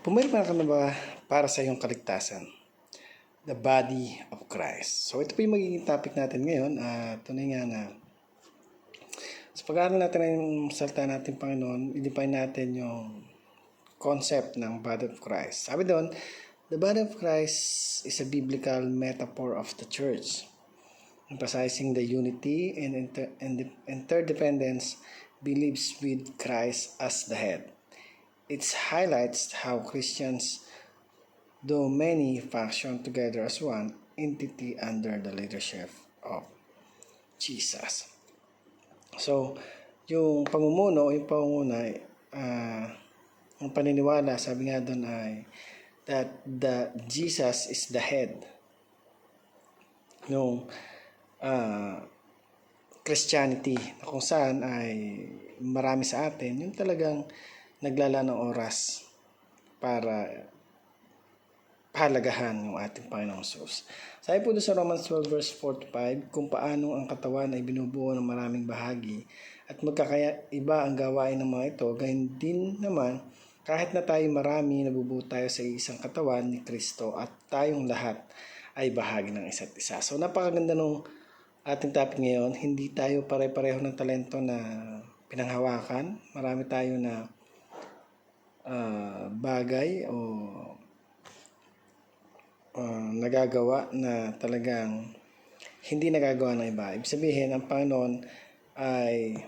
Pumirma ka na ba para sa iyong kaligtasan? The body of Christ. So ito po yung magiging topic natin ngayon. Tunay nga na sa pag-aaral natin ng salita natin Panginoon, i-define natin yung concept ng body of Christ. Sabi doon, the body of Christ is a biblical metaphor of the church, emphasizing the unity and interdependence believes with Christ as the head. It highlights how Christians, though many, function together as one entity under the leadership of Jesus. So, yung pangunguna, ang paniniwala, sabi nga doon ay that Jesus is the head. Yung Christianity, kung saan ay marami sa atin, yung talagang naglala ng oras para pahalagahan yung ating Panginoong Jesus. Sabi po doon sa Romans 12 verse 4-5, kung paano ang katawan ay binubuo ng maraming bahagi at magkakaiba ang gawain ng mga ito, gayon din naman kahit na tayo marami, nabubuo tayo sa isang katawan ni Kristo at tayong lahat ay bahagi ng isa't isa. So napakaganda nung ating topic ngayon. Hindi tayo pare-pareho ng talento na pinanghawakan. Marami tayo na bagay o nagagawa na talagang hindi nagagawa ng iba. Ibig sabihin, ang Panginoon ay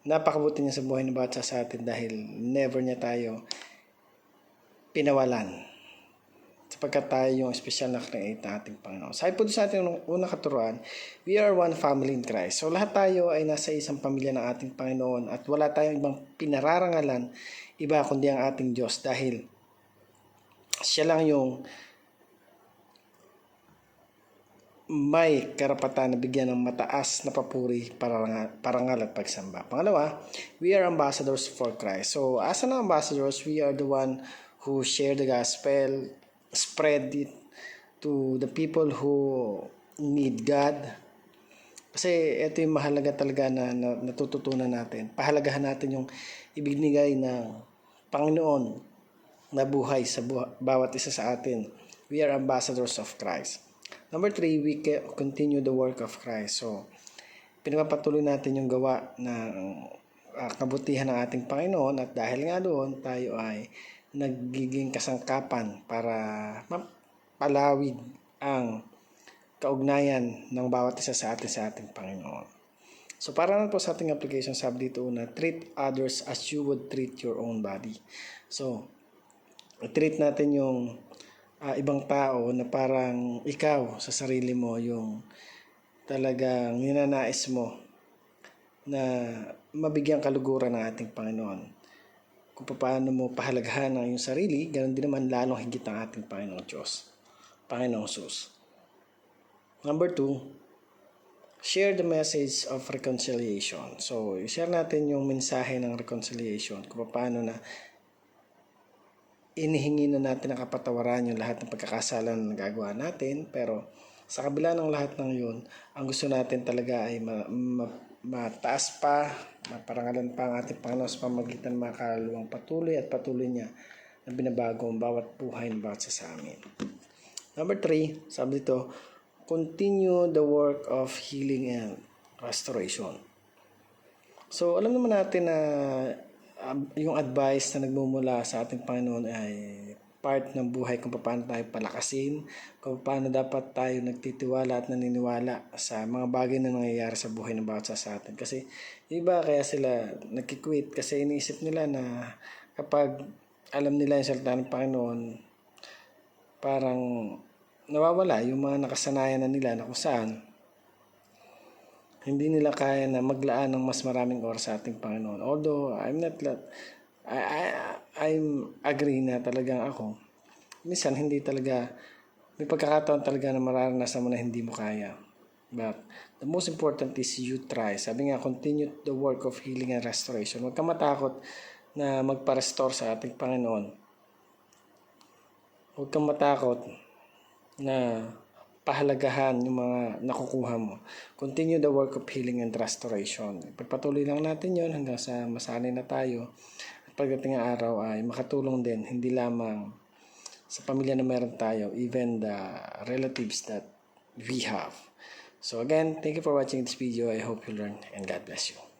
napakabuti niya sa buhay ng bawat isa sa atin dahil never niya tayo pinawalan sapagkat tayo yung special na create na ating Panginoon. Sabi po sa ating unang katuruan, we are one family in Christ. So lahat tayo ay nasa isang pamilya ng ating Panginoon at wala tayong ibang pinararangalan iba kundi ang ating Diyos dahil siya lang yung may karapatan na bigyan ng mataas na papuri, parangal at pagsamba. Pangalawa, we are ambassadors for Christ. So as an ambassadors, we are the one who share the gospel, spread it to the people who need God. Kasi ito yung mahalaga talaga na natututunan natin. Pahalagahan natin yung ibinigay ng Panginoon na buhay sa bawat isa sa atin. We are ambassadors of Christ. Number 3, we continue the work of Christ. So, pinapatuloy natin yung gawa ng kabutihan ng ating Panginoon at dahil nga doon, tayo ay nagiging kasangkapan para mapalawig ang kaugnayan ng bawat isa sa ating Panginoon. So, para na po sa ating application, sabi dito una, treat others as you would treat your own body. So, treat natin yung ibang tao na parang ikaw sa sarili mo yung talagang ninanais mo na mabigyan kaluguran ng ating Panginoon. Kung paano mo pahalagahan ang iyong sarili, ganoon din naman lalong higit ang ating Panginoong Diyos, Panginoong Jesus. Number 2, share the message of reconciliation. So, i-share natin yung mensahe ng reconciliation, kung paano na inihingi na natin ang kapatawaran yung lahat ng pagkakasala na nagagawa natin, pero sa kabila ng lahat ng yun, ang gusto natin talaga ay mataas pa, maparangalan pa ang ating Panginoon sa pamagitan ng mga kaluluwang patuloy at patuloy niya na binabago ang bawat buhay ng bawat sa amin. Number 3, sabi dito, continue the work of healing and restoration. So, alam naman natin na yung advice na nagmumula sa ating Panginoon ay part ng buhay kung paano tayo palakasin, kung paano dapat tayo nagtitiwala at naniniwala sa mga bagay na nangyayari sa buhay ng bawat sa atin. Kasi iba kaya sila nagkikwit kasi iniisip nila na kapag alam nila yung salita ng Panginoon, parang nawawala yung mga nakasanayan na nila na kung saan hindi nila kaya na maglaan ng mas maraming oras sa ating Panginoon. Although, I'm agree na talagang ako. Minsan, hindi talaga, may pagkakataon talaga na mararanasan mo na hindi mo kaya. But, the most important is you try. Sabi nga, continue the work of healing and restoration. Huwag ka matakot na magpa-restore sa ating Panginoon. Huwag kang matakot na pahalagahan yung mga nakukuha mo. Continue the work of healing and restoration. Pagpatuloy lang natin yon hanggang sa masanay na tayo. At pagdating ng araw ay makatulong din, hindi lamang sa pamilya na meron tayo, even the relatives that we have. So again, thank you for watching this video. I hope you learned and God bless you.